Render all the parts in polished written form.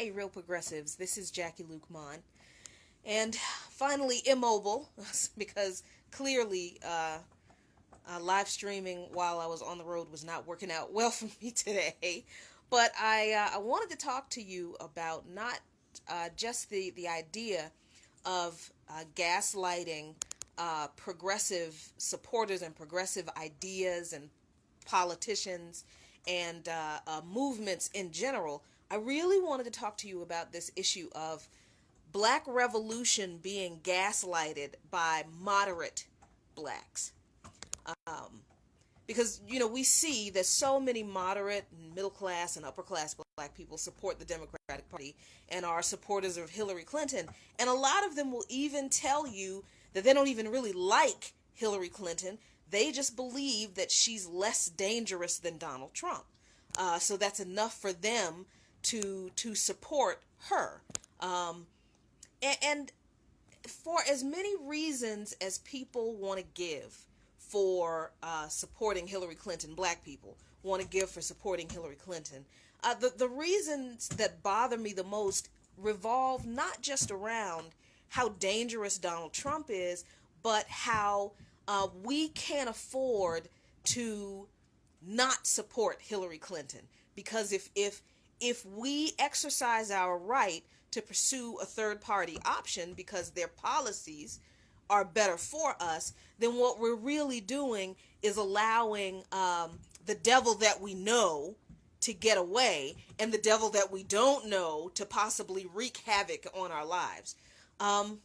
Hey, real progressives, this is Jacqueline Luqman. And finally, immobile, because clearly live streaming while I was on the road was not working out well for me today. But I wanted to talk to you about not just the idea of gaslighting progressive supporters and progressive ideas and politicians and movements in general. I really wanted to talk to you about this issue of black revolution being gaslighted by moderate blacks. Because, we see that so many moderate and middle class and upper class black people support the Democratic Party and are supporters of Hillary Clinton. And a lot of them will even tell you that they don't even really like Hillary Clinton. They just believe that she's less dangerous than Donald Trump. So that's enough for them to support her. And for as many reasons as people want to give for supporting Hillary Clinton, black people want to give for supporting Hillary Clinton, the reasons that bother me the most revolve not just around how dangerous Donald Trump is, but how we can't afford to not support Hillary Clinton. Because if we exercise our right to pursue a third party option because their policies are better for us, then what we're really doing is allowing the devil that we know to get away and the devil that we don't know to possibly wreak havoc on our lives. I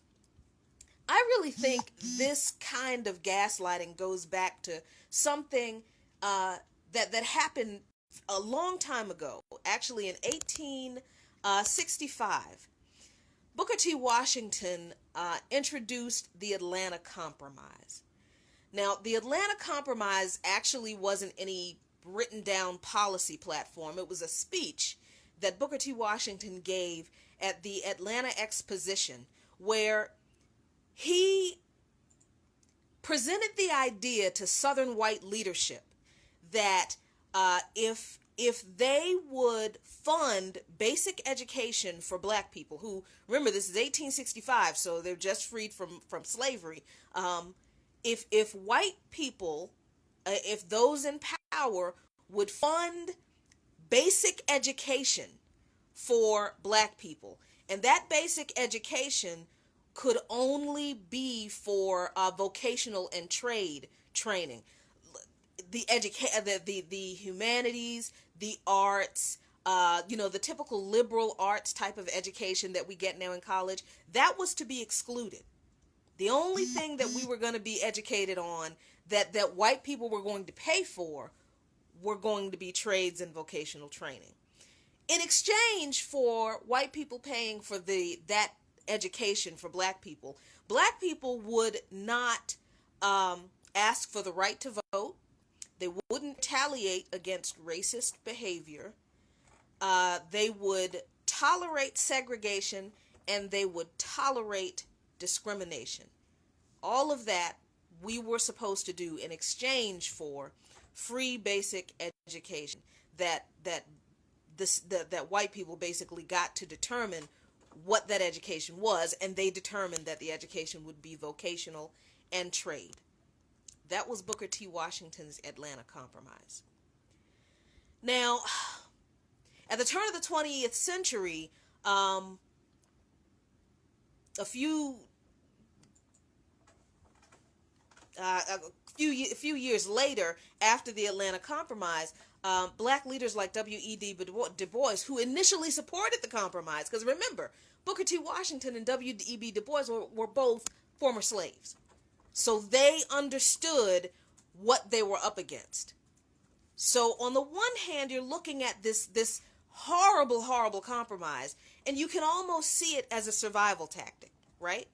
really think this kind of gaslighting goes back to something that happened a long time ago, actually in 1865. Booker T. Washington introduced the Atlanta Compromise. Now, the Atlanta Compromise actually wasn't any written down policy platform. It was a speech that Booker T. Washington gave at the Atlanta Exposition, where he presented the idea to Southern white leadership that if they would fund basic education for black people, who, remember, this is 1865, so they're just freed from slavery. If white people, if those in power would fund basic education for black people, and that basic education could only be for vocational and trade training, the humanities, the arts, the typical liberal arts type of education that we get now in college, that was to be excluded. The only thing that we were going to be educated on, that white people were going to pay for, were going to be trades and vocational training. In exchange for white people paying for that education for black people would not ask for the right to vote. They wouldn't retaliate against racist behavior. They would tolerate segregation, and they would tolerate discrimination. All of that we were supposed to do in exchange for free basic education that white people basically got to determine what that education was, and they determined that the education would be vocational and trade. That was Booker T. Washington's Atlanta Compromise. Now, at the turn of the 20th century, a few years later, after the Atlanta Compromise, black leaders like W.E.B. Du Bois, who initially supported the compromise, because remember, Booker T. Washington and W.E.B. Du Bois were both former slaves. So they understood what they were up against. So on the one hand, you're looking at this horrible, horrible compromise, and you can almost see it as a survival tactic, right?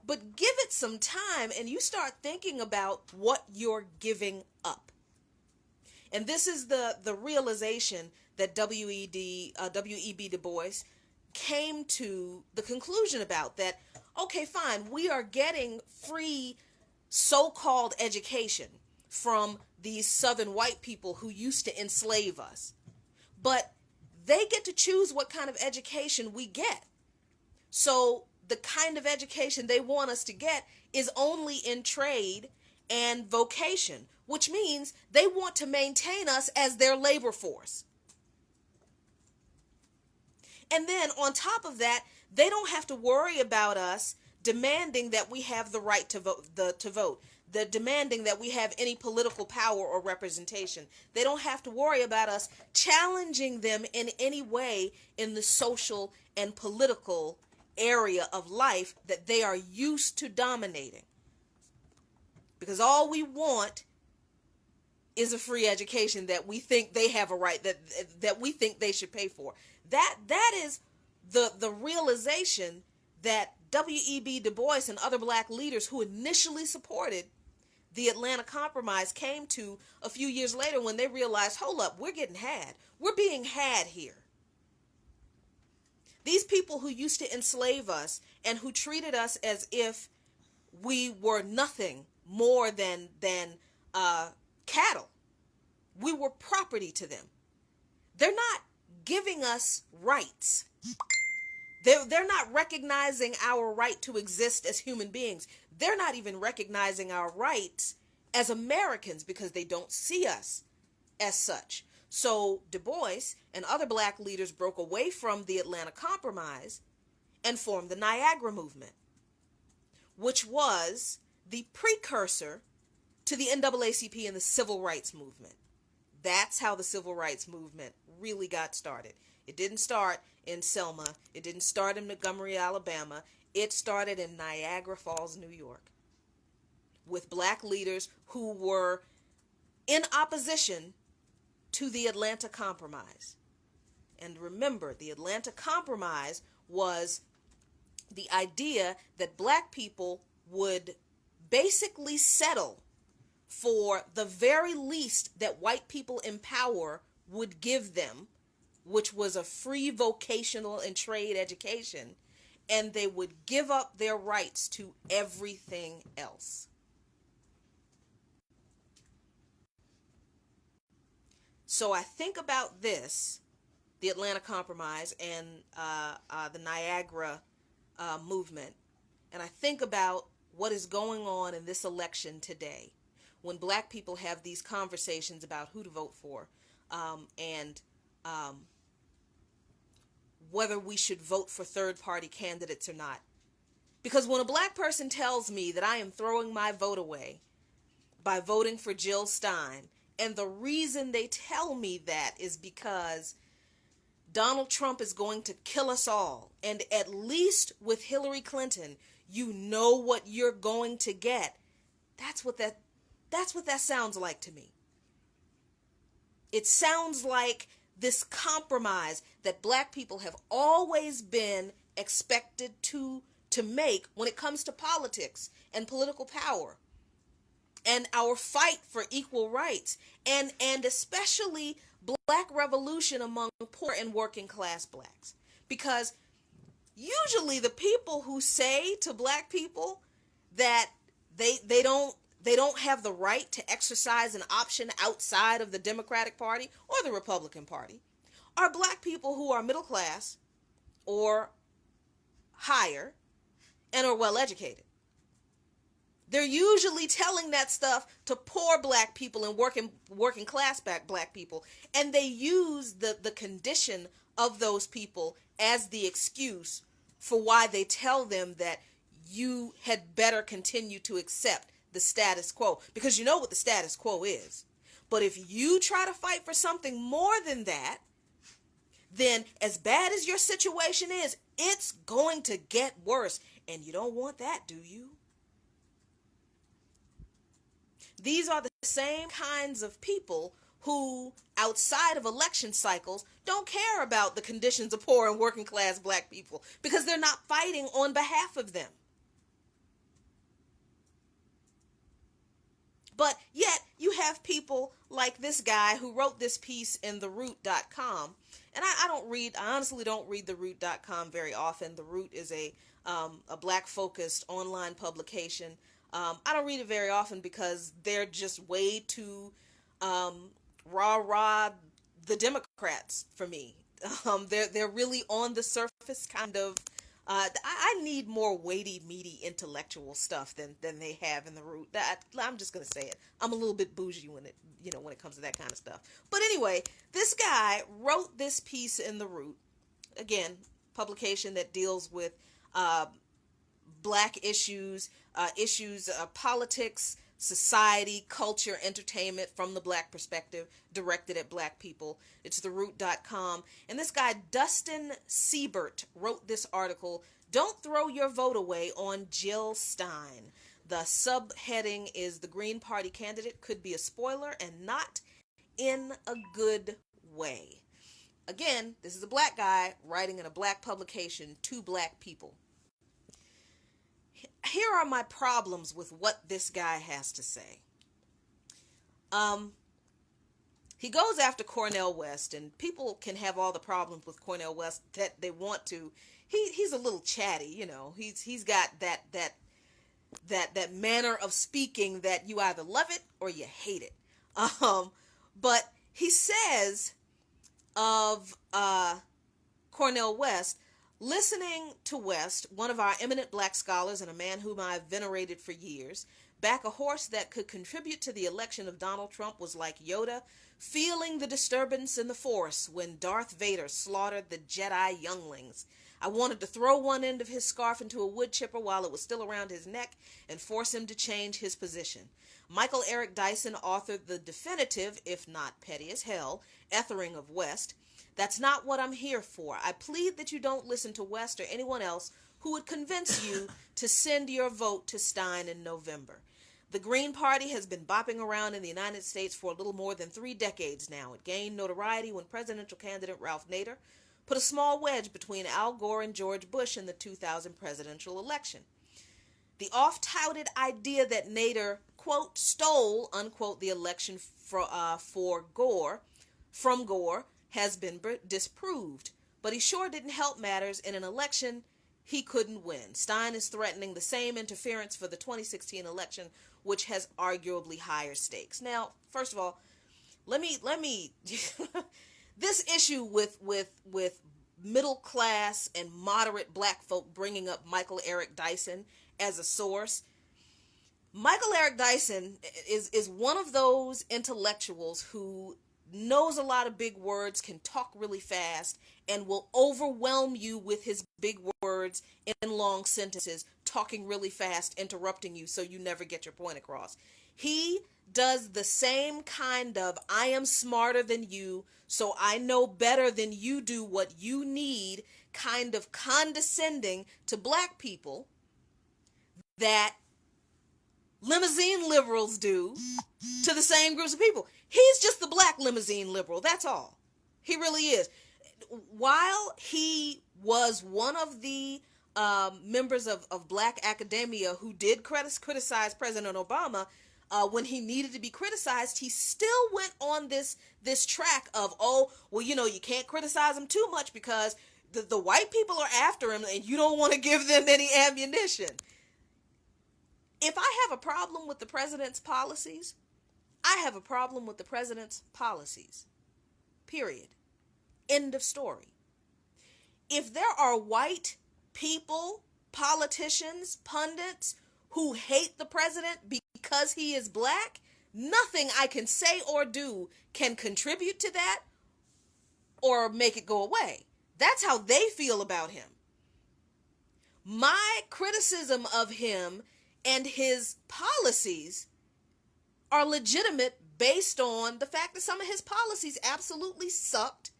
But give it some time, and you start thinking about what you're giving up. And this is the realization that W.E.B. Du Bois came to the conclusion about, that, okay, fine, we are getting free so-called education from these Southern white people who used to enslave us. But they get to choose what kind of education we get. So the kind of education they want us to get is only in trade and vocation, which means they want to maintain us as their labor force. And then on top of that, they don't have to worry about us demanding that we have the right to vote, the demanding that we have any political power or representation. They don't have to worry about us challenging them in any way in the social and political area of life that they are used to dominating. Because all we want is a free education that we think they have a right, that we think they should pay for. That is the realization that W.E.B. Du Bois and other black leaders who initially supported the Atlanta Compromise came to a few years later when they realized, hold up, we're getting had. We're being had here. These people who used to enslave us and who treated us as if we were nothing more than cattle. We were property to them. They're not giving us rights. They're not recognizing our right to exist as human beings. They're not even recognizing our rights as Americans because they don't see us as such. So Du Bois and other black leaders broke away from the Atlanta Compromise and formed the Niagara Movement, which was the precursor to the NAACP and the Civil Rights Movement. That's how the Civil Rights Movement really got started. It didn't start in Selma. It didn't start in Montgomery, Alabama. It started in Niagara Falls, New York, with black leaders who were in opposition to the Atlanta Compromise. And remember, the Atlanta Compromise was the idea that black people would basically settle for the very least that white people in power would give them, which was a free vocational and trade education, and they would give up their rights to everything else. So I think about this, the Atlanta Compromise and the Niagara movement, and I think about what is going on in this election today when black people have these conversations about who to vote for and whether we should vote for third-party candidates or not. Because when a black person tells me that I am throwing my vote away by voting for Jill Stein, and the reason they tell me that is because Donald Trump is going to kill us all, and at least with Hillary Clinton, you know what you're going to get. That's what that sounds like to me. It sounds like this compromise that black people have always been expected to make when it comes to politics and political power and our fight for equal rights and especially black revolution among poor and working class blacks. Because usually the people who say to black people that they don't have the right to exercise an option outside of the Democratic Party or the Republican Party are black people who are middle class or higher and are well educated. They're usually telling that stuff to poor black people and working class black people, and they use the condition of those people as the excuse for why they tell them that you had better continue to accept the status quo, because you know what the status quo is. But if you try to fight for something more than that, then as bad as your situation is, it's going to get worse. And you don't want that, do you? These are the same kinds of people who, outside of election cycles, don't care about the conditions of poor and working class black people because they're not fighting on behalf of them. But yet you have people like this guy who wrote this piece in theroot.com. And I honestly don't read theroot.com very often. The Root is a black focused online publication. I don't read it very often because they're just way too rah-rah the Democrats for me. They're really on the surface kind of. I need more weighty, meaty, intellectual stuff than they have in the Root. I'm just gonna say it. I'm a little bit bougie when it comes to that kind of stuff. But anyway, this guy wrote this piece in the Root. Again, publication that deals with black issues, politics, society, culture, entertainment from the black perspective, directed at black people. It's theroot.com. And this guy, Dustin Siebert, wrote this article, "Don't Throw Your Vote Away on Jill Stein." The subheading is "The Green Party Candidate Could Be a Spoiler and Not in a Good Way." Again, this is a black guy writing in a black publication to black people. Here are my problems with what this guy has to say. He goes after Cornel West, and people can have all the problems with Cornel West that they want to. He's a little chatty, He's got that manner of speaking that you either love it or you hate it. But he says of Cornel West, "Listening to West, one of our eminent black scholars and a man whom I've venerated for years, back a horse that could contribute to the election of Donald Trump was like Yoda feeling the disturbance in the Force when Darth Vader slaughtered the Jedi younglings. I wanted to throw one end of his scarf into a wood chipper while it was still around his neck and force him to change his position." Michael Eric Dyson authored the definitive, if not petty as hell, ethering of West. "That's not what I'm here for. I plead that you don't listen to West or anyone else who would convince you to send your vote to Stein in November. The Green Party has been bopping around in the United States for a little more than 3 decades now. It gained notoriety when presidential candidate Ralph Nader put a small wedge between Al Gore and George Bush in the 2000 presidential election. The oft-touted idea that Nader, quote, stole, unquote, the election from Gore has been disproved, but he sure didn't help matters in an election he couldn't win. Stein is threatening the same interference for the 2016 election, which has arguably higher stakes." Now, first of all, let me this issue with middle class and moderate black folk bringing up Michael Eric Dyson as a source. Michael Eric Dyson is one of those intellectuals who knows a lot of big words, can talk really fast, and will overwhelm you with his big words in long sentences, talking really fast, interrupting you so you never get your point across. He does the same kind of "I am smarter than you, so I know better than you do what you need" kind of condescending to black people that limousine liberals do to the same groups of people. He's just the black limousine liberal, that's all. He really is. While he was one of the members of black academia who did criticize President Obama, when he needed to be criticized, he still went on this track of, you can't criticize him too much because the white people are after him and you don't want to give them any ammunition. If I have a problem with the president's policies, I have a problem with the president's policies. Period. End of story. If there are white people, politicians, pundits who hate the president because he is black, nothing I can say or do can contribute to that or make it go away. That's how they feel about him. My criticism of him and his policies are legitimate based on the fact that some of his policies absolutely sucked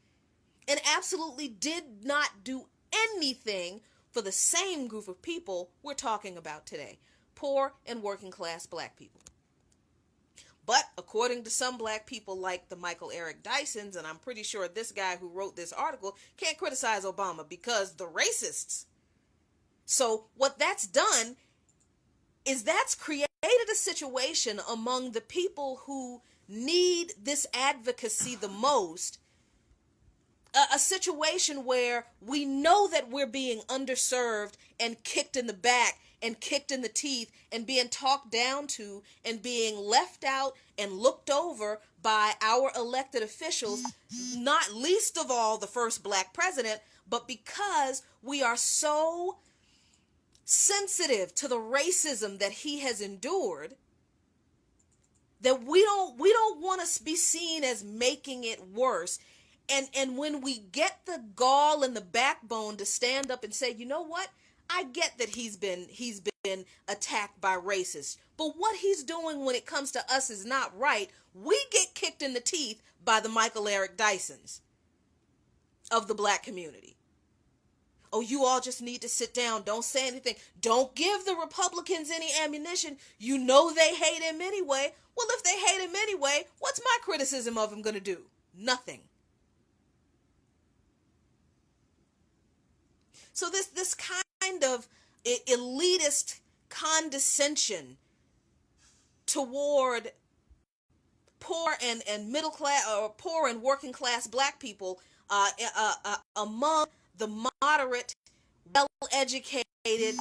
and absolutely did not do anything for the same group of people we're talking about today, poor and working class black people. But according to some black people like the Michael Eric Dysons, and I'm pretty sure this guy who wrote this article can't criticize Obama because the racists. So what that's done is that's created a situation among the people who need this advocacy the most, a situation where we know that we're being underserved and kicked in the back and kicked in the teeth and being talked down to and being left out and looked over by our elected officials, not least of all the first black president, but because we are so sensitive to the racism that he has endured, that we don't want to be seen as making it worse. And when we get the gall and the backbone to stand up and say, you know what, I get that he's been attacked by racists, but what he's doing when it comes to us is not right, we get kicked in the teeth by the Michael Eric Dysons of the black community. Oh, you all just need to sit down. Don't say anything. Don't give the Republicans any ammunition. You know they hate him anyway. Well, if they hate him anyway, what's my criticism of him going to do? Nothing. So this kind of elitist condescension toward poor and middle class, or poor and working class black people among the moderate, well-educated,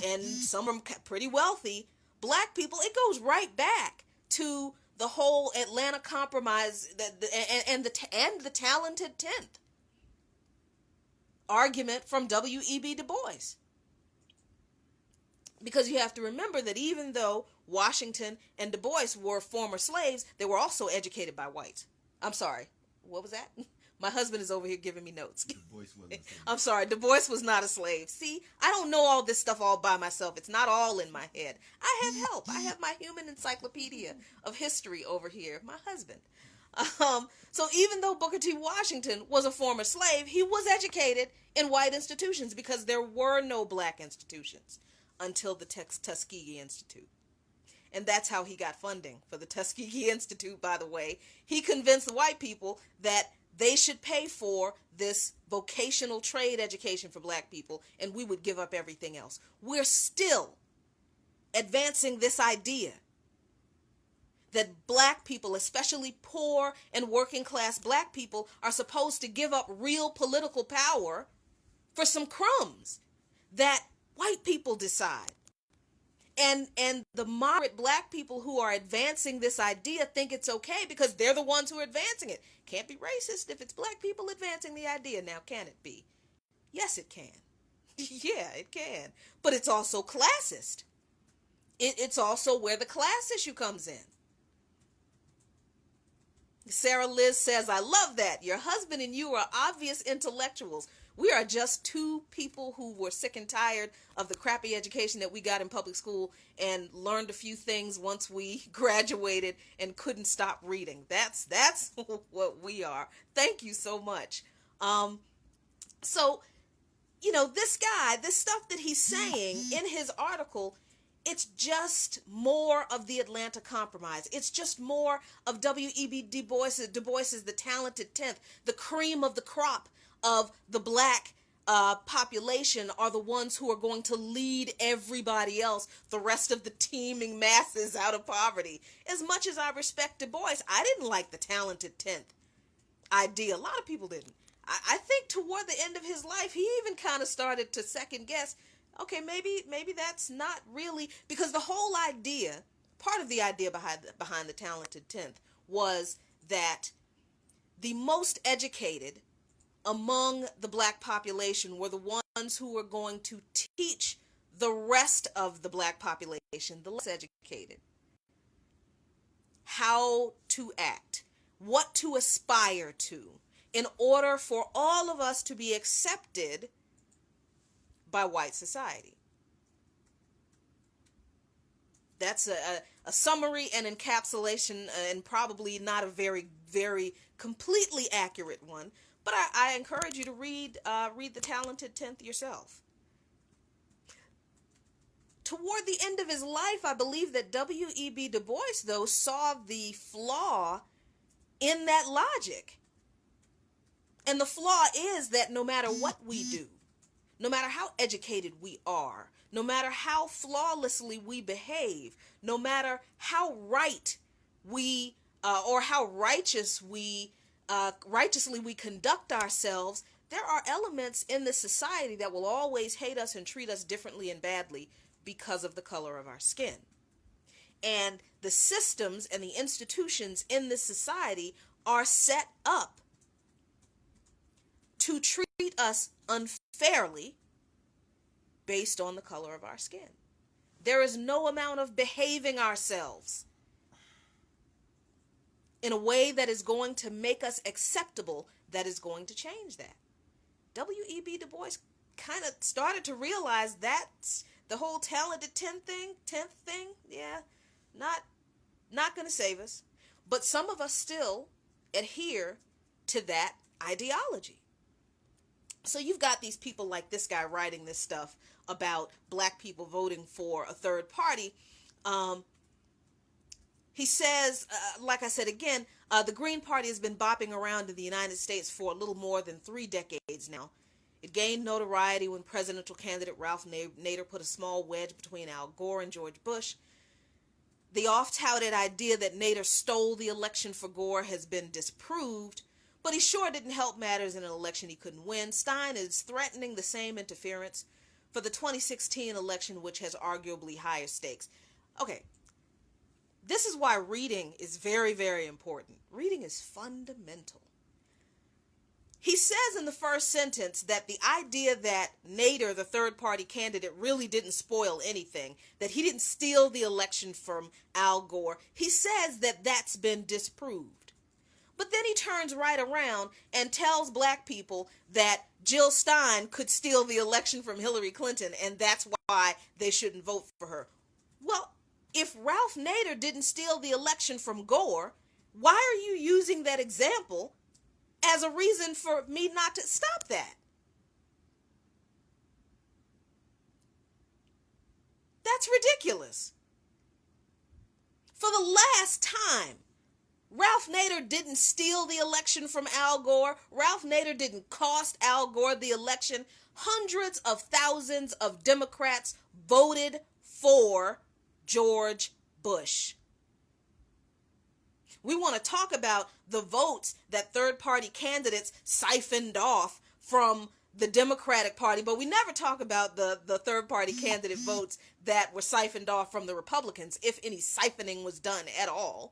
and some of them pretty wealthy black people, it goes right back to the whole Atlanta Compromise and the talented 10th argument from W.E.B. Du Bois. Because you have to remember that even though Washington and Du Bois were former slaves, they were also educated by whites. I'm sorry, what was that? My husband is over here giving me notes. Du Bois wasn't a slave. I'm sorry, Du Bois was not a slave. See, I don't know all this stuff all by myself. It's not all in my head. I have help. I have my human encyclopedia of history over here, my husband. So even though Booker T. Washington was a former slave, he was educated in white institutions because there were no black institutions until the Tuskegee Institute. And that's how he got funding for the Tuskegee Institute, by the way. He convinced the white people that they should pay for this vocational trade education for black people, and we would give up everything else. We're still advancing this idea that black people, especially poor and working class black people, are supposed to give up real political power for some crumbs that white people decide. And the moderate black people who are advancing this idea think it's okay because they're the ones who are advancing it. Can't be racist if it's black people advancing the idea. Now, can it be? Yes, it can. Yeah, it can. But it's also classist. It's also where the class issue comes in. Sarah Liz says, I love that. Your husband and you are obvious intellectuals. We are just two people who were sick and tired of the crappy education that we got in public school and learned a few things once we graduated and couldn't stop reading. That's what we are. Thank you so much. So, this guy, this stuff that he's saying in his article, it's just more of the Atlanta Compromise. It's just more of W.E.B. Du Bois's the talented 10th, the cream of the crop of the black population are the ones who are going to lead everybody else, the rest of the teeming masses, out of poverty. As much as I respect Du Bois, I didn't like the talented 10th idea. A lot of people didn't. I think toward the end of his life, he even kind of started to second guess, okay, maybe that's not really, because the whole idea, part of the idea behind the talented 10th was that the most educated among the black population were the ones who were going to teach the rest of the black population, the less educated, how to act, what to aspire to, in order for all of us to be accepted by white society. That's a summary and encapsulation, and probably not a very, very completely accurate one. But I encourage you to read the Talented 10th yourself. Toward the end of his life, I believe that W.E.B. Du Bois, though, saw the flaw in that logic. And the flaw is that no matter what we do, no matter how educated we are, no matter how flawlessly we behave, no matter how right we or how righteously we conduct ourselves, there are elements in this society that will always hate us and treat us differently and badly because of the color of our skin. And the systems and the institutions in this society are set up to treat us unfairly based on the color of our skin. There is no amount of behaving ourselves in a way that is going to make us acceptable that is going to change that. W.E.B. Du Bois kind of started to realize that the whole talented 10th thing, yeah, not going to save us. But some of us still adhere to that ideology. So you've got these people like this guy writing this stuff about black people voting for a third party. He says, like I said again, the Green Party has been bopping around in the United States for a little more than 3 decades now. It gained notoriety when presidential candidate Ralph Nader put a small wedge between Al Gore and George Bush. The oft-touted idea that Nader stole the election for Gore has been disproved, but he sure didn't help matters in an election he couldn't win. Stein is threatening the same interference for the 2016 election, which has arguably higher stakes. Okay, this is why reading is very, very important. Reading is fundamental. He says in the first sentence that the idea that Nader, the third-party candidate, really didn't spoil anything, that he didn't steal the election from Al Gore, he says that that's been disproved. But then he turns right around and tells black people that Jill Stein could steal the election from Hillary Clinton, and that's why they shouldn't vote for her. Well, if Ralph Nader didn't steal the election from Gore, why are you using that example as a reason for me not to stop that? That's ridiculous. For the last time, Ralph Nader didn't steal the election from Al Gore. Ralph Nader didn't cost Al Gore the election. Hundreds of thousands of Democrats voted for George Bush. We want to talk about the votes that third-party candidates siphoned off from the Democratic Party, but we never talk about the third-party candidate votes that were siphoned off from the Republicans, if any siphoning was done at all.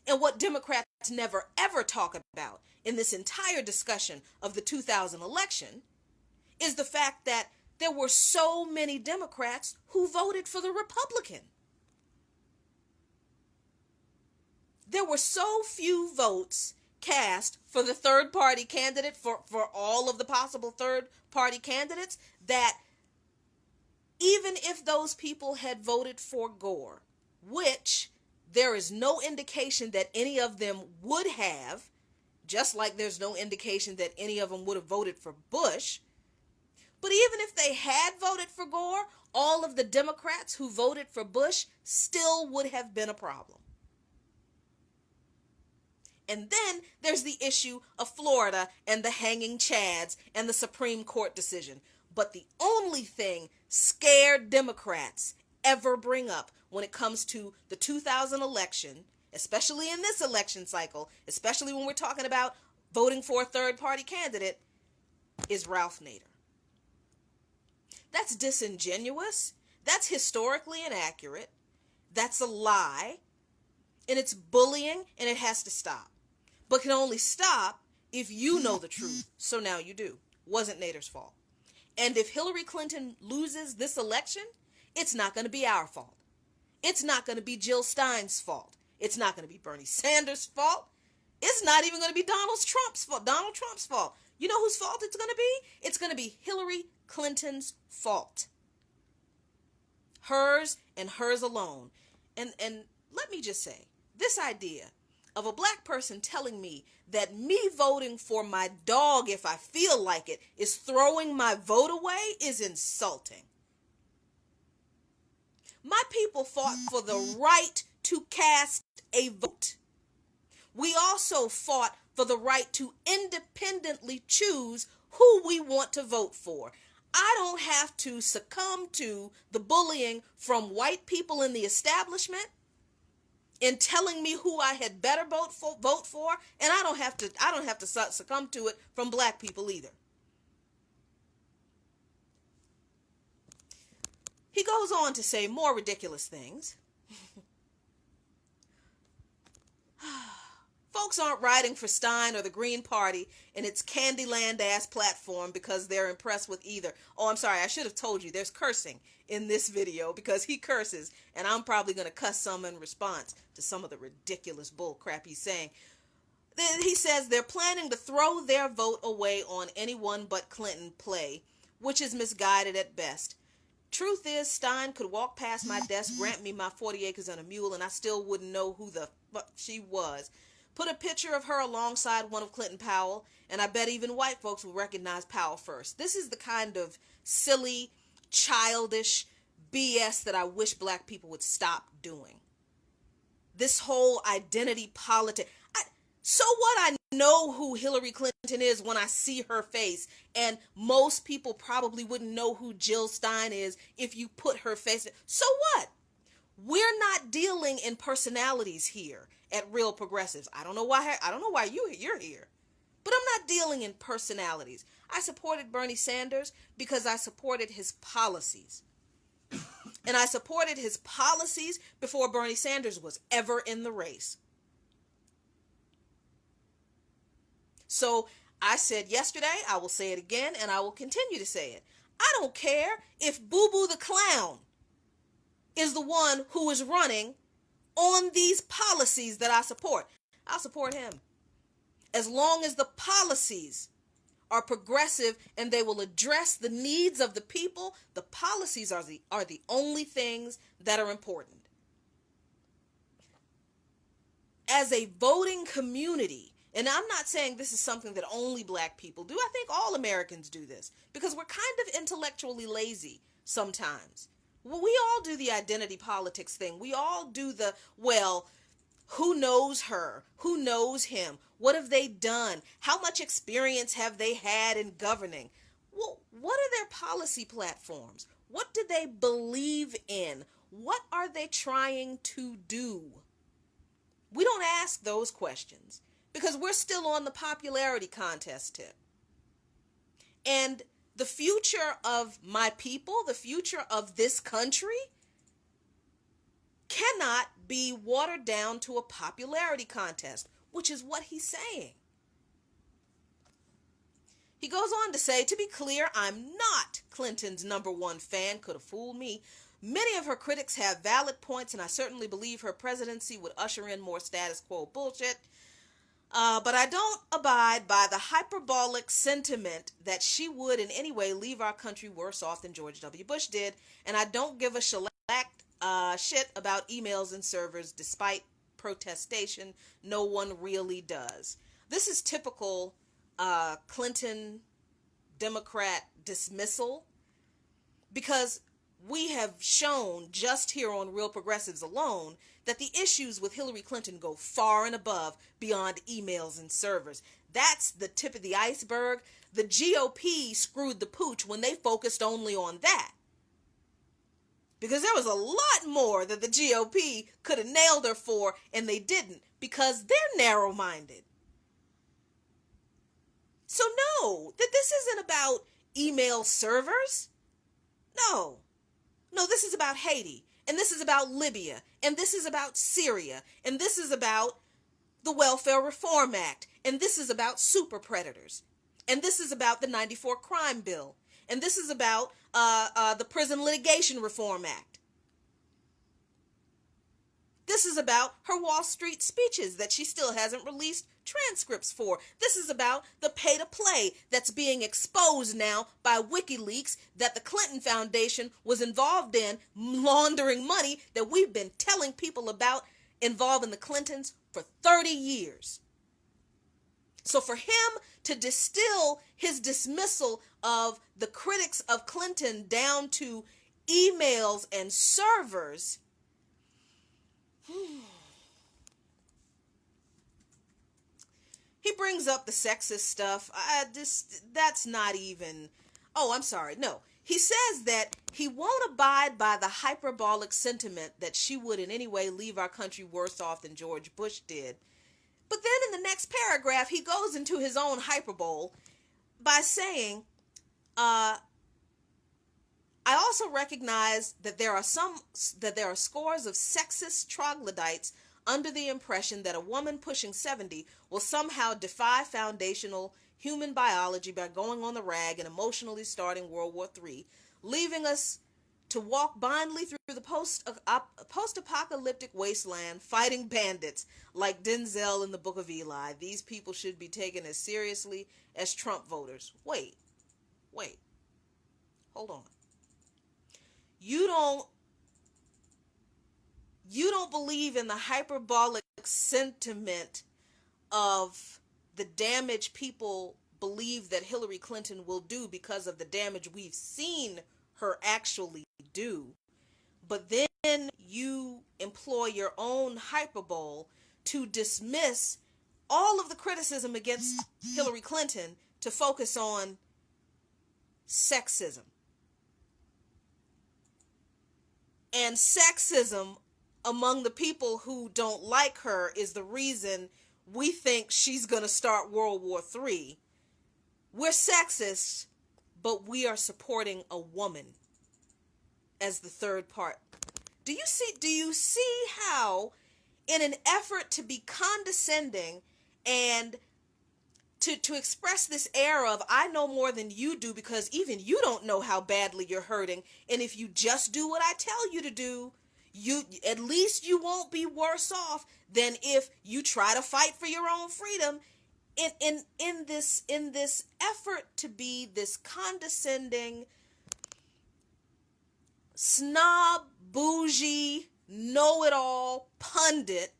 And what Democrats never ever talk about in this entire discussion of the 2000 election is the fact that there were so many Democrats who voted for the Republican. There were so few votes cast for the third-party candidate, for all of the possible third-party candidates, that even if those people had voted for Gore, which there is no indication that any of them would have, just like there's no indication that any of them would have voted for Bush, but even if they had voted for Gore, all of the Democrats who voted for Bush still would have been a problem. And then there's the issue of Florida and the hanging chads and the Supreme Court decision. But the only thing scared Democrats ever bring up when it comes to the 2000 election, especially in this election cycle, especially when we're talking about voting for a third-party candidate, is Ralph Nader. That's disingenuous. That's historically inaccurate. That's a lie. And it's bullying, and it has to stop. But can only stop if you know the truth. So now you do. Wasn't Nader's fault. And if Hillary Clinton loses this election, it's not going to be our fault. It's not going to be Jill Stein's fault. It's not going to be Bernie Sanders' fault. It's not even going to be Donald Trump's fault. You know whose fault it's going to be? It's going to be Hillary Clinton's fault. Hers and hers alone. And let me just say, this idea of a black person telling me that me voting for my dog if I feel like it is throwing my vote away is insulting. My people fought for the right to cast a vote. We also fought for the right to independently choose who we want to vote for. I don't have to succumb to the bullying from white people in the establishment in telling me who I had better vote for, and I don't have to succumb to it from black people either. He goes on to say more ridiculous things. Folks aren't riding for Stein or the Green Party and its Candyland-ass platform because they're impressed with either. Oh, I'm sorry, I should have told you, there's cursing in this video because he curses, and I'm probably going to cuss some in response to some of the ridiculous bull crap he's saying. Then he says they're planning to throw their vote away on anyone but Clinton play, which is misguided at best. Truth is, Stein could walk past my desk, grant me my 40 acres and a mule, and I still wouldn't know who the fuck she was. Put a picture of her alongside one of Clinton Powell, and I bet even white folks will recognize Powell first. This is the kind of silly, childish BS that I wish black people would stop doing. This whole identity politics. So what? I know who Hillary Clinton is when I see her face, and most people probably wouldn't know who Jill Stein is if you put her face. So what? We're not dealing in personalities here at Real Progressives. I don't know why you're here, but I'm not dealing in personalities. I supported Bernie Sanders because I supported his policies. And I supported his policies before Bernie Sanders was ever in the race. So I said yesterday, I will say it again, and I will continue to say it. I don't care if Boo Boo the Clown is the one who is running on these policies that I support. I'll support him. As long as the policies are progressive and they will address the needs of the people, the policies are the only things that are important. As a voting community, and I'm not saying this is something that only black people do. I think all Americans do this because we're kind of intellectually lazy sometimes. Well, we all do the identity politics thing. We all do the, well, who knows her? Who knows him? What have they done? How much experience have they had in governing? Well, what are their policy platforms? What do they believe in? What are they trying to do? We don't ask those questions because we're still on the popularity contest tip. And the future of my people, the future of this country, cannot be watered down to a popularity contest, which is what he's saying. He goes on to say, to be clear, I'm not Clinton's #1 fan. Could have fooled me. Many of her critics have valid points, and I certainly believe her presidency would usher in more status quo bullshit. But I don't abide by the hyperbolic sentiment that she would in any way leave our country worse off than George W. Bush did, and I don't give a shit about emails and servers despite protestation. No one really does. This is typical Clinton Democrat dismissal because we have shown just here on Real Progressives alone that the issues with Hillary Clinton go far and above beyond emails and servers. That's the tip of the iceberg. The GOP screwed the pooch when they focused only on that. Because there was a lot more that the GOP could have nailed her for, and they didn't, because they're narrow-minded. So no, that this isn't about email servers. No, this is about Haiti, and this is about Libya, and this is about Syria, and this is about the Welfare Reform Act, and this is about super predators, and this is about the 94 Crime Bill, and this is about the Prison Litigation Reform Act. This is about her Wall Street speeches that she still hasn't released transcripts for. This is about the pay-to-play that's being exposed now by WikiLeaks that the Clinton Foundation was involved in, laundering money that we've been telling people about involving the Clintons for 30 years. So for him to distill his dismissal of the critics of Clinton down to emails and servers, he brings up the sexist stuff. That's not even... Oh, I'm sorry. No. He says that he won't abide by the hyperbolic sentiment that she would in any way leave our country worse off than George Bush did. But then in the next paragraph, he goes into his own hyperbole by saying, I also recognize that there are scores of sexist troglodytes under the impression that a woman pushing 70 will somehow defy foundational human biology by going on the rag and emotionally starting World War III, leaving us to walk blindly through the post-apocalyptic wasteland fighting bandits like Denzel in the Book of Eli. These people should be taken as seriously as Trump voters. Wait, hold on. You don't believe in the hyperbolic sentiment of the damage people believe that Hillary Clinton will do because of the damage we've seen her actually do. But then you employ your own hyperbole to dismiss all of the criticism against Hillary Clinton to focus on sexism. And sexism among the people who don't like her is the reason we think she's going to start World War III. We're sexist, but we are supporting a woman as the third part. Do you see how, in an effort to be condescending and to express this air of I know more than you do because even you don't know how badly you're hurting, and if you just do what I tell you to do, you at least you won't be worse off than if you try to fight for your own freedom. In this effort to be this condescending, snob, bougie, know-it-all pundit,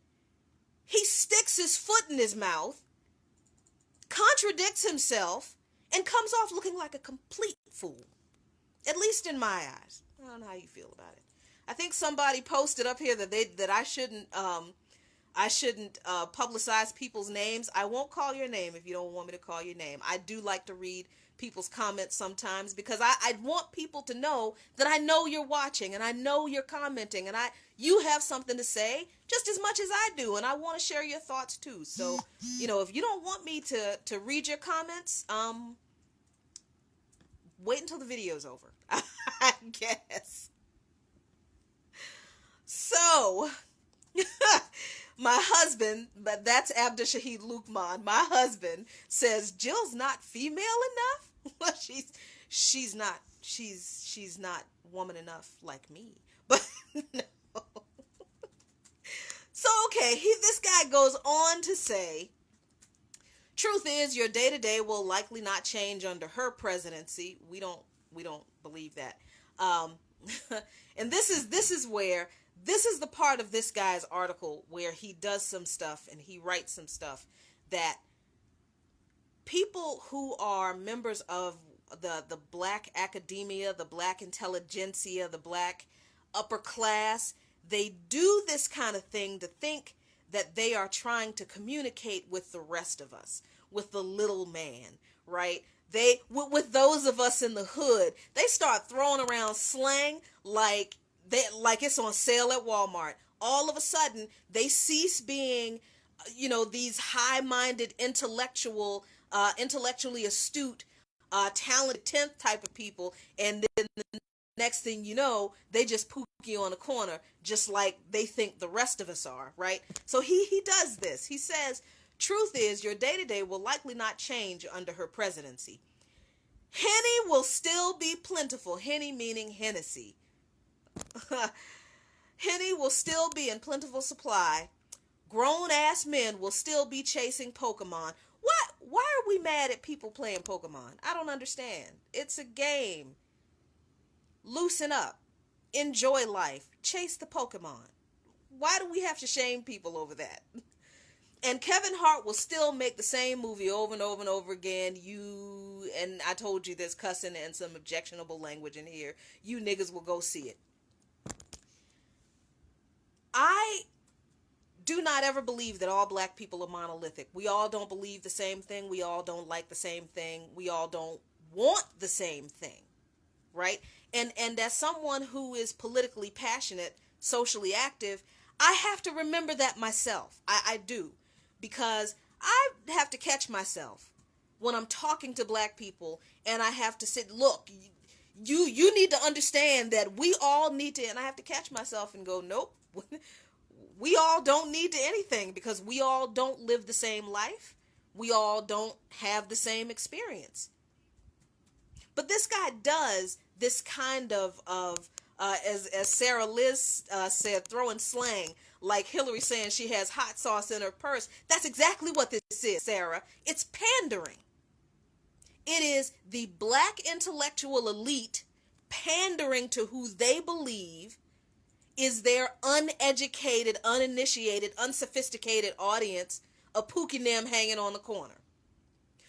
he sticks his foot in his mouth, contradicts himself, and comes off looking like a complete fool. At least in my eyes. I don't know how you feel about it. I think somebody posted up here that I shouldn't publicize people's names. I won't call your name if you don't want me to call your name. I do like to read people's comments sometimes because I want people to know that I know you're watching and I know you're commenting and you have something to say just as much as I do, and I want to share your thoughts too. So, if you don't want me to read your comments, wait until the video's over, I guess. So, my husband, but that's Abdul-Shahid Luqman, my husband says Jill's not female enough. Well, she's not woman enough like me. But no. So okay, this guy goes on to say, truth is your day-to-day will likely not change under her presidency. We don't believe that. And this is the part of this guy's article where he does some stuff and he writes some stuff that people who are members of the black academia, the black intelligentsia, the black upper class, they do this kind of thing to think that they are trying to communicate with the rest of us, with the little man, right? With those of us in the hood, they start throwing around slang like it's on sale at Walmart. All of a sudden, they cease being, these high-minded, intellectually astute, talented 10th type of people, and then the next thing you know, they just poke you on the corner, just like they think the rest of us are, right? So he does this. He says, truth is, your day-to-day will likely not change under her presidency. Henny will still be plentiful. Henny meaning Hennessy. Henny will still be in plentiful supply. Grown-ass men will still be chasing Pokemon. Why are we mad at people playing Pokemon? I don't understand. It's a game. Loosen up. Enjoy life. Chase the Pokemon. Why do we have to shame people over that? And Kevin Hart will still make the same movie over and over and over again. And I told you there's cussing and some objectionable language in here. You niggas will go see it. I do not ever believe that all black people are monolithic. We all don't believe the same thing. We all don't like the same thing. We all don't want the same thing, right? And as someone who is politically passionate, socially active, I have to remember that myself. I do. Because I have to catch myself when I'm talking to black people and I have to say, look, You need to understand that we all need to, and I have to catch myself and go, nope, we all don't need to anything, because we all don't live the same life. We all don't have the same experience. But this guy does this kind of as Sarah Liz said, throwing slang, like Hillary saying she has hot sauce in her purse. That's exactly what this is, Sarah. It's pandering. It is the black intellectual elite pandering to who they believe is their uneducated, uninitiated, unsophisticated audience of Pookie Nim hanging on the corner.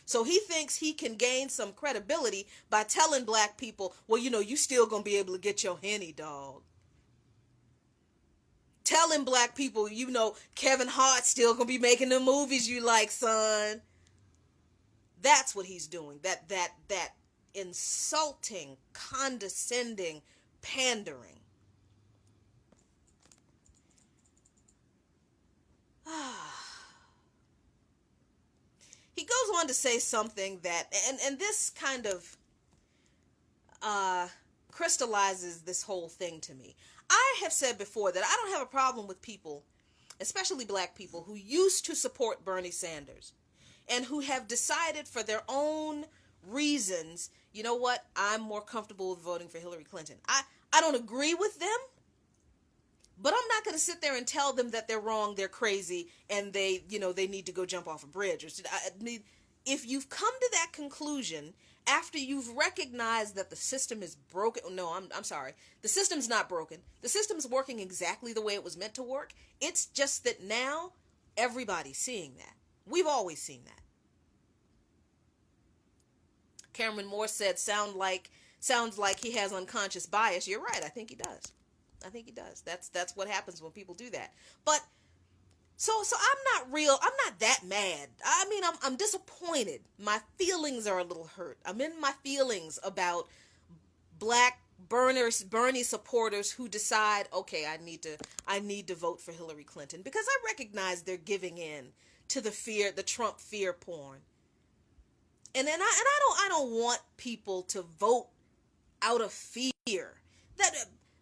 So he thinks he can gain some credibility by telling black people, well, you still gonna be able to get your Henny, dog. Telling black people, Kevin Hart's still gonna be making the movies you like, son. That's what he's doing. That insulting, condescending pandering. He goes on to say something that, and this kind of crystallizes this whole thing to me. I have said before that I don't have a problem with people, especially black people, who used to support Bernie Sanders and who have decided for their own reasons, you know what, I'm more comfortable with voting for Hillary Clinton. I don't agree with them, but I'm not going to sit there and tell them that they're wrong, they're crazy, and they need to go jump off a bridge. If you've come to that conclusion after you've recognized that the system is broken, no, I'm sorry, the system's not broken. The system's working exactly the way it was meant to work. It's just that now everybody's seeing that. We've always seen that. Cameron Moore said, sounds like he has unconscious bias. You're right. I think he does. That's what happens when people do that. But so I'm not that mad. I mean, I'm disappointed. My feelings are a little hurt. I'm in my feelings about black Bernie supporters who decide, okay, I need to vote for Hillary Clinton, because I recognize they're giving in to the Trump fear porn. And I don't want people to vote out of fear. That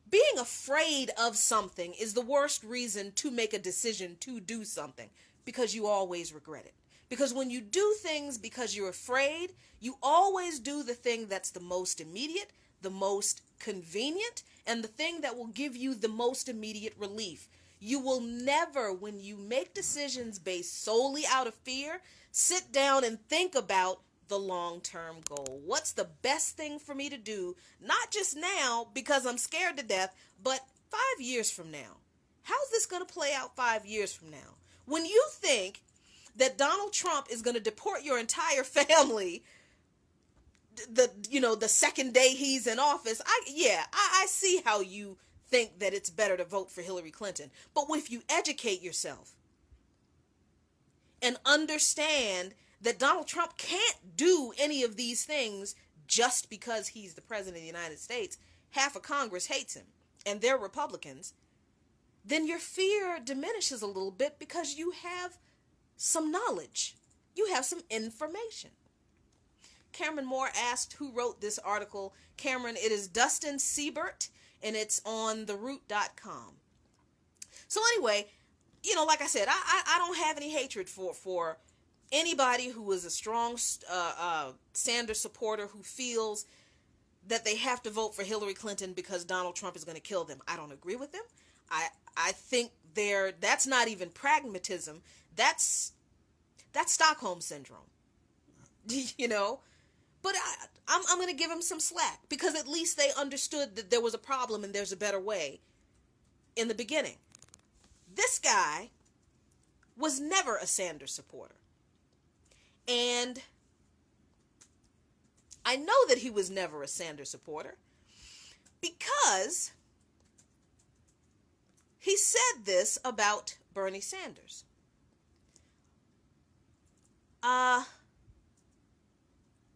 being afraid of something is the worst reason to make a decision to do something, because you always regret it. Because when you do things because you're afraid, you always do the thing that's the most immediate, the most convenient, and the thing that will give you the most immediate relief. You will never, when you make decisions based solely out of fear, sit down and think about the long-term goal. What's the best thing for me to do, not just now because I'm scared to death, but 5 years from now? How's this going to play out 5 years from now? When you think that Donald Trump is going to deport your entire family the second day he's in office, I see how you think that it's better to vote for Hillary Clinton. But if you educate yourself and understand that Donald Trump can't do any of these things just because he's the president of the United States, half of Congress hates him, and they're Republicans, then your fear diminishes a little bit because you have some knowledge. You have some information. Cameron Moore asked who wrote this article. Cameron, it is Dustin Siebert, and it's on theroot.com. So anyway, like I said, I don't have any hatred for anybody who is a strong Sanders supporter who feels that they have to vote for Hillary Clinton because Donald Trump is going to kill them. I don't agree with them. I think that's not even pragmatism. That's Stockholm syndrome. But I'm going to give them some slack, because at least they understood that there was a problem and there's a better way in the beginning. This guy was never a Sanders supporter. And I know that he was never a Sanders supporter because he said this about Bernie Sanders.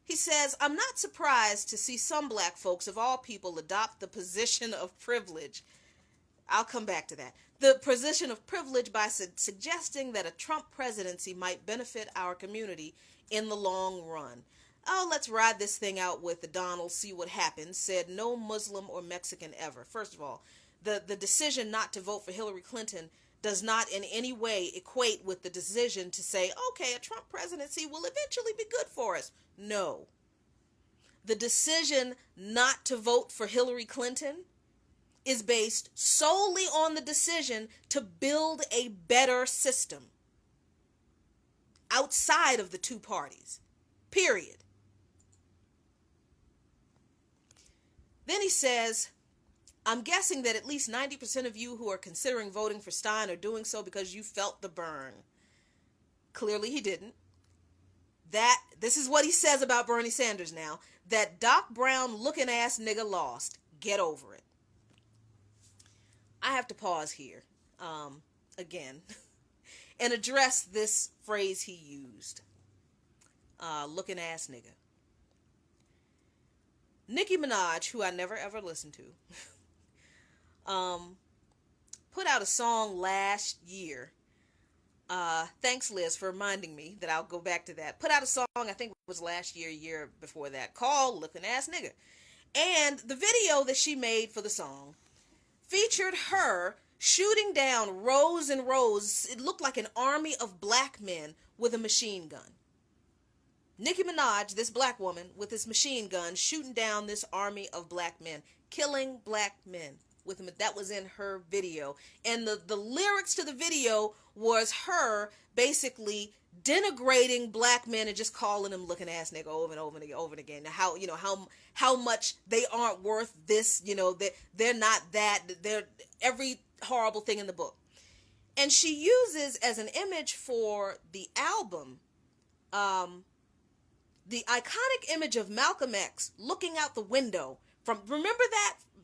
He says, I'm not surprised to see some black folks of all people adopt the position of privilege. I'll come back to that. The position of privilege by suggesting that a Trump presidency might benefit our community in the long run. Oh, let's ride this thing out with the Donald, see what happens, said no Muslim or Mexican ever. First of all, the decision not to vote for Hillary Clinton does not in any way equate with the decision to say, okay, a Trump presidency will eventually be good for us. No. The decision not to vote for Hillary Clinton is based solely on the decision to build a better system outside of the two parties. Period. Then he says, I'm guessing that at least 90% of you who are considering voting for Stein are doing so because you felt the burn. Clearly he didn't. This is what he says about Bernie Sanders now. That Doc Brown looking ass nigga lost. Get over it. I have to pause here, again, and address this phrase he used. Looking ass nigga. Nicki Minaj, who I never ever listened to, put out a song last year. Thanks, Liz, for reminding me that I'll go back to that. Put out a song, I think it was last year, year before that, called Looking Ass Nigga. And the video that she made for the song featured her shooting down rows and rows. It looked like an army of black men with a machine gun. Nicki Minaj, this black woman with this machine gun, shooting down this army of black men, killing black men with them. That was in her video. And the lyrics to the video was her basically denigrating black men and just calling them looking ass nigga over and over and over and again. How much they aren't worth this, they're not that, they're every horrible thing in the book. And she uses as an image for the album, the iconic image of Malcolm X looking out the window remember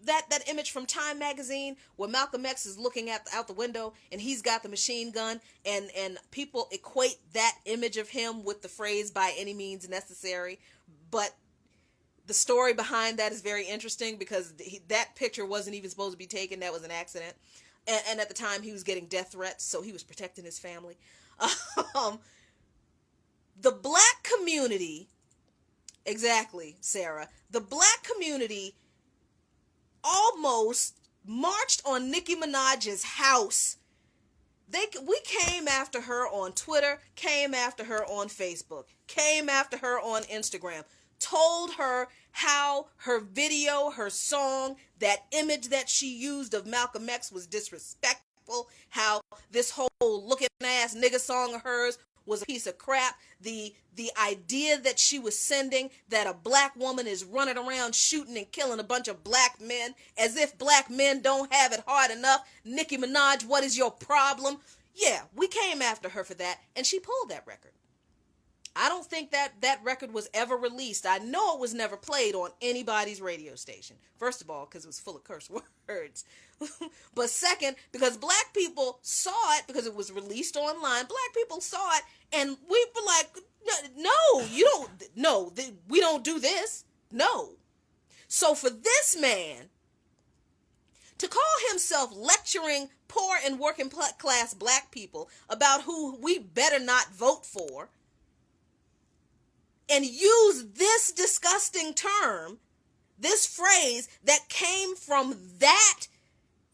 that image from Time magazine where Malcolm X is looking out the window and he's got the machine gun, and people equate that image of him with the phrase by any means necessary. But the story behind that is very interesting because that picture wasn't even supposed to be taken. That was an accident. And at the time he was getting death threats, so he was protecting his family. The black community, exactly, Sarah, the black community almost marched on Nicki Minaj's house. We came after her on Twitter, came after her on Facebook, came after her on Instagram, told her how her video, her song, that image that she used of Malcolm X was disrespectful, how this whole looking ass nigga song of hers was a piece of crap. The idea that she was sending, that a black woman is running around shooting and killing a bunch of black men as if black men don't have it hard enough. Nicki Minaj, what is your problem? Yeah, we came after her for that, and she pulled that record. I don't think that record was ever released. I know it was never played on anybody's radio station. First of all, because it was full of curse words. But second, because black people saw it, because it was released online, black people saw it, and we were like, no, you don't, no, we don't do this. No. So for this man to call himself lecturing poor and working class black people about who we better not vote for, and use this disgusting term, this phrase that came from that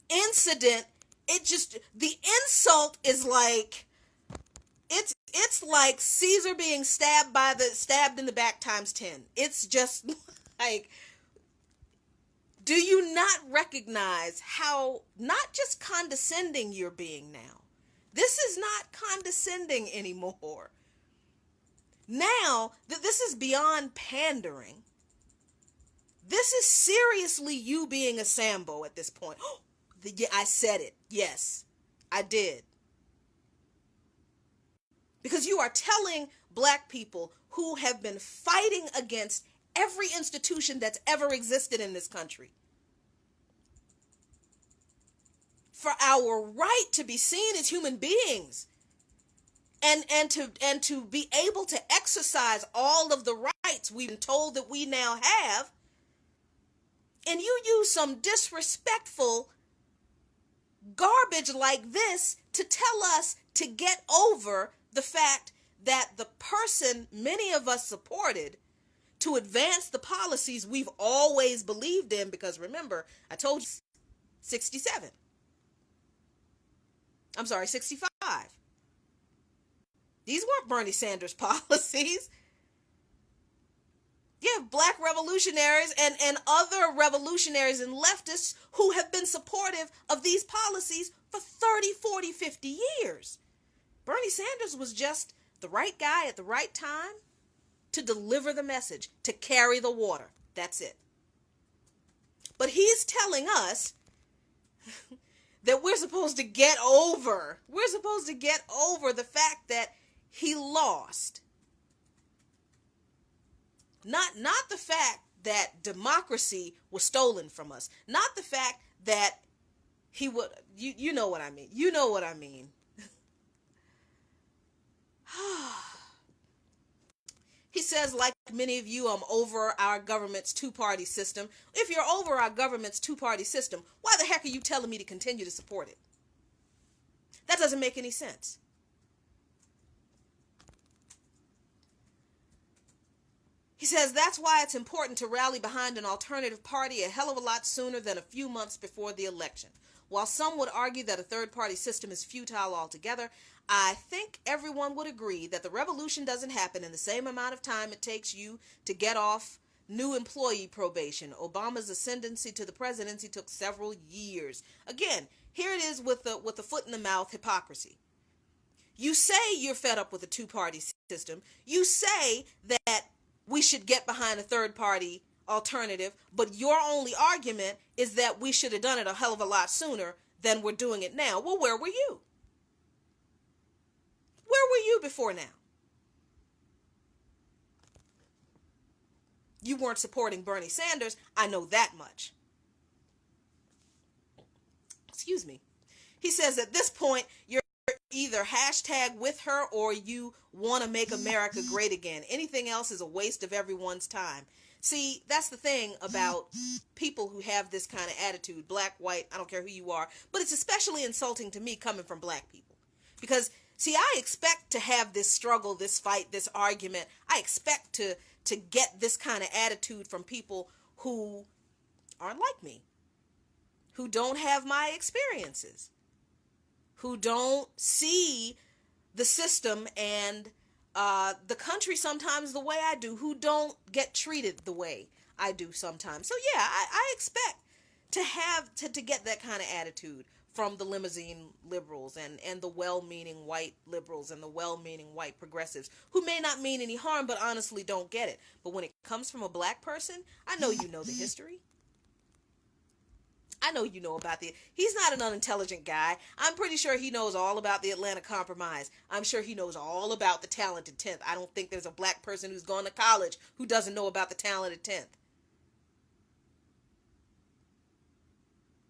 incident, the insult is like, it's like Caesar being stabbed in the back times 10. It's just like, do you not recognize how not just condescending you're being now? This is not condescending anymore. Now, this is beyond pandering. This is seriously you being a Sambo at this point. I said it. Yes, I did. Because you are telling black people who have been fighting against every institution that's ever existed in this country for our right to be seen as human beings, and to be able to exercise all of the rights we've been told that we now have, and you use some disrespectful garbage like this to tell us to get over the fact that the person many of us supported to advance the policies we've always believed in, because remember, I told you 67. I'm sorry, 65. These weren't Bernie Sanders policies. You have black revolutionaries and other revolutionaries and leftists who have been supportive of these policies for 30, 40, 50 years. Bernie Sanders was just the right guy at the right time to deliver the message, to carry the water. That's it. But he's telling us that we're supposed to get over the fact that he lost. Not the fact that democracy was stolen from us. Not the fact that he would, you know what I mean. You know what I mean. He says, like many of you, I'm over our government's two-party system. If you're over our government's two-party system, why the heck are you telling me to continue to support it? That doesn't make any sense. He says that's why it's important to rally behind an alternative party a hell of a lot sooner than a few months before the election. While some would argue that a third-party system is futile altogether, I think everyone would agree that the revolution doesn't happen in the same amount of time it takes you to get off new employee probation. Obama's ascendancy to the presidency took several years. Again, here it is with the foot in the mouth hypocrisy. You say you're fed up with a two-party system. You say that we should get behind a third-party alternative, but your only argument is that we should have done it a hell of a lot sooner than we're doing it now. Well, where were you? Where were you before now? You weren't supporting Bernie Sanders. I know that much. Excuse me. He says at this point, you're either hashtag with her or you want to make America great again. Anything else is a waste of everyone's time. See, that's the thing about people who have this kind of attitude, black, white, I don't care who you are, but it's especially insulting to me coming from black people. Because, see, I expect to have this struggle, this fight, this argument. I expect to get this kind of attitude from people who aren't like me, who don't have my experiences, who don't see the system and the country sometimes the way I do, who don't get treated the way I do sometimes. So yeah, I expect to have to get that kind of attitude from the limousine liberals and the well-meaning white liberals and the well-meaning white progressives who may not mean any harm but honestly don't get it. But when it comes from a black person, I know you know the history. I know you know about he's not an unintelligent guy. I'm pretty sure he knows all about the Atlanta Compromise. I'm sure he knows all about the Talented 10th. I don't think there's a black person who's gone to college who doesn't know about the Talented 10th.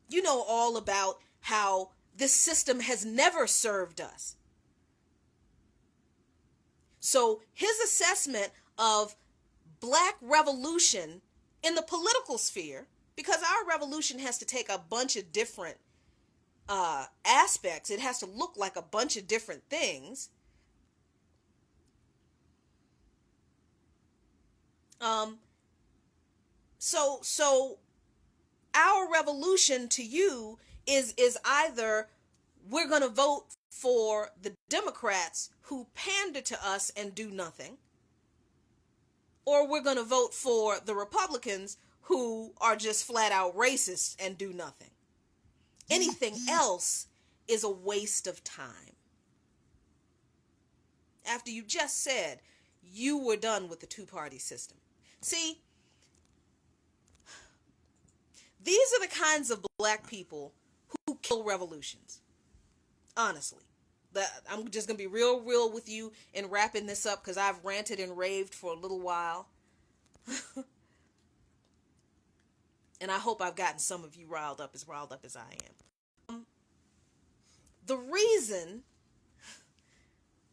You know all about how this system has never served us. So his assessment of black revolution in the political sphere, because our revolution has to take a bunch of different aspects. It has to look like a bunch of different things. So our revolution to you is either we're going to vote for the Democrats who pander to us and do nothing, or we're going to vote for the Republicans who are just flat out racist and do nothing. Anything else is a waste of time. After you just said you were done with the two-party system. See, these are the kinds of black people who kill revolutions. Honestly. I'm just going to be real with you in wrapping this up because I've ranted and raved for a little while. And I hope I've gotten some of you riled up as I am. The reason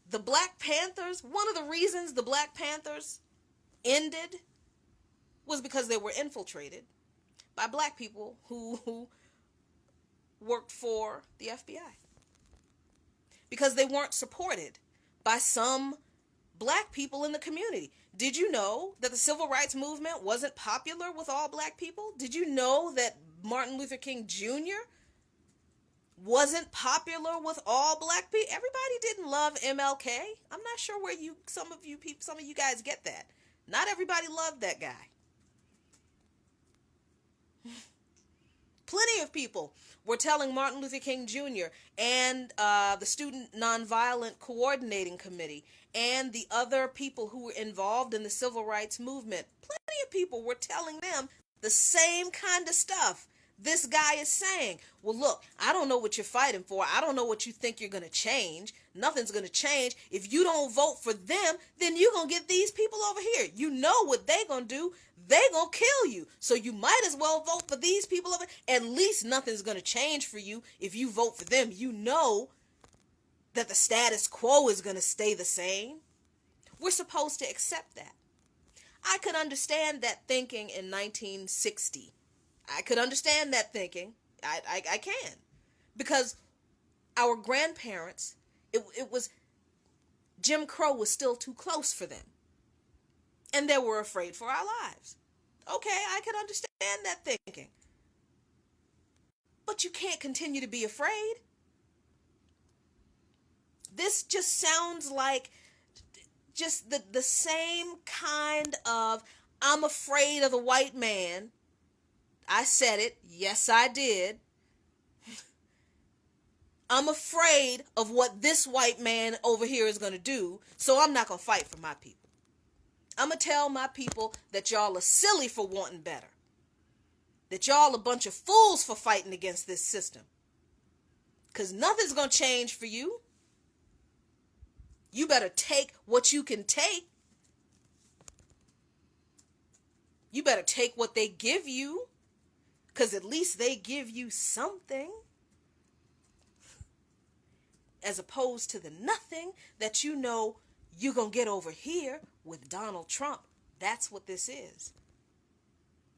the Black Panthers, one of the reasons the Black Panthers ended was because they were infiltrated by black people who worked for the FBI. Because they weren't supported by some black people in the community. Did you know that the civil rights movement wasn't popular with all black people? Did you know that Martin Luther King Jr. wasn't popular with all black people? Everybody didn't love MLK. I'm not sure where some of you guys get that. Not everybody loved that guy. Plenty of people were telling Martin Luther King Jr. and the Student Nonviolent Coordinating Committee and the other people who were involved in the civil rights movement, plenty of people were telling them the same kind of stuff this guy is saying. Well, look, I don't know what you're fighting for. I don't know what you think you're going to change. Nothing's going to change. If you don't vote for them, then you're going to get these people over here. You know what they're going to do. They're going to kill you. So you might as well vote for these people over. At least nothing's going to change for you if you vote for them. You know that the status quo is going to stay the same. We're supposed to accept that. I could understand that thinking in 1960. I could understand that thinking. I can. Because our grandparents, it was, Jim Crow was still too close for them. And they were afraid for our lives. Okay, I could understand that thinking. But you can't continue to be afraid. This just sounds like just the same kind of, I'm afraid of the white man. I said it. Yes, I did. I'm afraid of what this white man over here is going to do, so I'm not going to fight for my people. I'm going to tell my people that y'all are silly for wanting better. That y'all a bunch of fools for fighting against this system. Because nothing's going to change for you. You better take what you can take. You better take what they give you. Because at least they give you something. As opposed to the nothing that you know you're going to get over here with Donald Trump. That's what this is.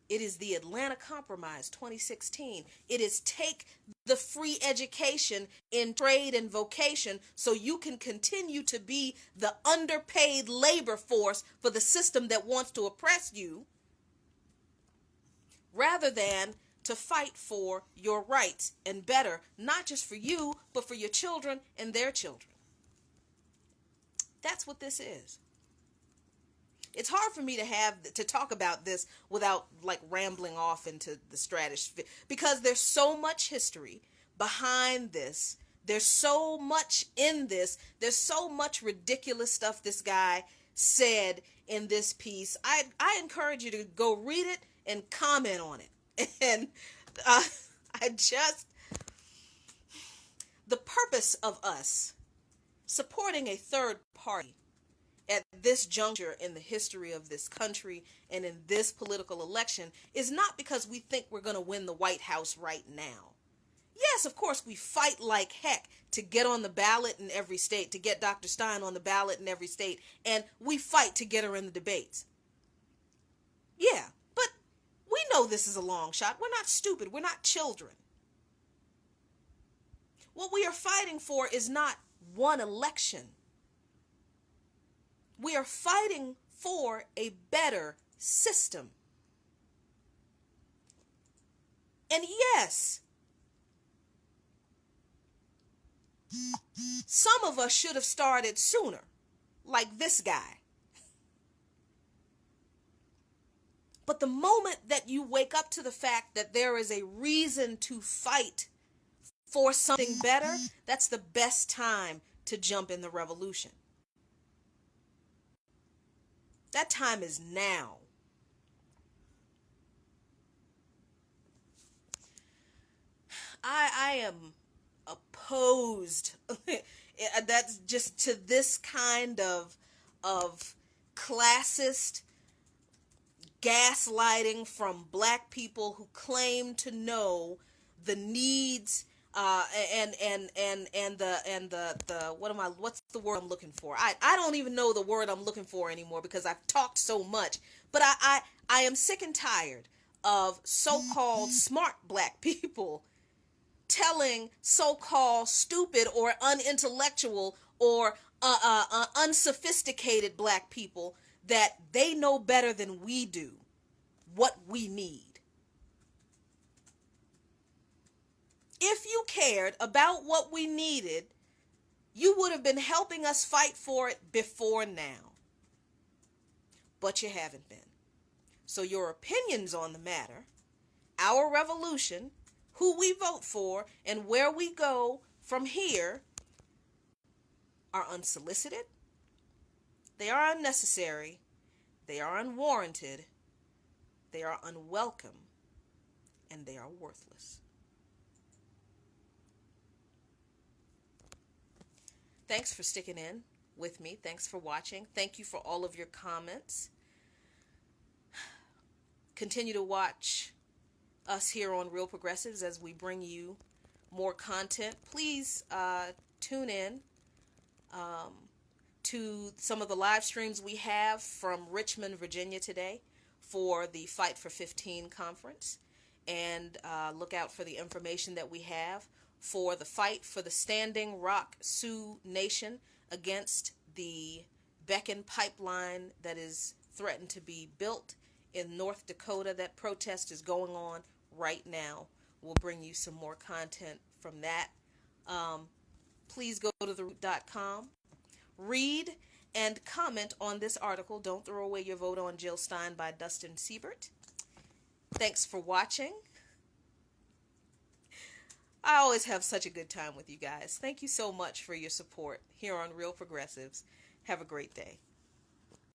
It is the Atlanta Compromise 2016. It is take the free education in trade and vocation so you can continue to be the underpaid labor force for the system that wants to oppress you, rather than to fight for your rights and better, not just for you, but for your children and their children. That's what this is. It's hard for me to talk about this without like rambling off into the stratosphere, because there's so much history behind this. There's so much in this. There's so much ridiculous stuff this guy said in this piece. I encourage you to go read it and comment on it. And the purpose of us supporting a third party at this juncture in the history of this country and in this political election is not because we think we're going to win the White House right now. Yes, of course, we fight like heck to get on the ballot in every state, to get Dr. Stein on the ballot in every state, and we fight to get her in the debates. Yeah, but we know this is a long shot. We're not stupid. We're not children. What we are fighting for is not one election. We are fighting for a better system. And yes, some of us should have started sooner, like this guy. But the moment that you wake up to the fact that there is a reason to fight for something better, that's the best time to jump in the revolution. That time is now. I am opposed. That's just to this kind of classist gaslighting from black people who claim to know the needs and the what's the word I'm looking for? I don't even know the word I'm looking for anymore because I've talked so much. But I am sick and tired of so-called smart black people telling so-called stupid or unintellectual or unsophisticated black people that they know better than we do what we need. If you cared about what we needed, you would have been helping us fight for it before now. But you haven't been. So your opinions on the matter, our revolution, who we vote for, and where we go from here are unsolicited, they are unnecessary, they are unwarranted, they are unwelcome, and they are worthless. Thanks for sticking in with me. Thanks for watching. Thank you for all of your comments. Continue to watch us here on Real Progressives as we bring you more content. Please tune in to some of the live streams we have from Richmond, Virginia today for the Fight for 15 conference. And look out for the information that we have for the fight for the Standing Rock Sioux Nation against the Beacon pipeline that is threatened to be built in North Dakota. That protest is going on right now. We'll bring you some more content from that. Please go to theroot.com, read and comment on this article. Don't throw away your vote on Jill Stein by Dustin Siebert. Thanks for watching. I always have such a good time with you guys. Thank you so much for your support here on Real Progressives. Have a great day.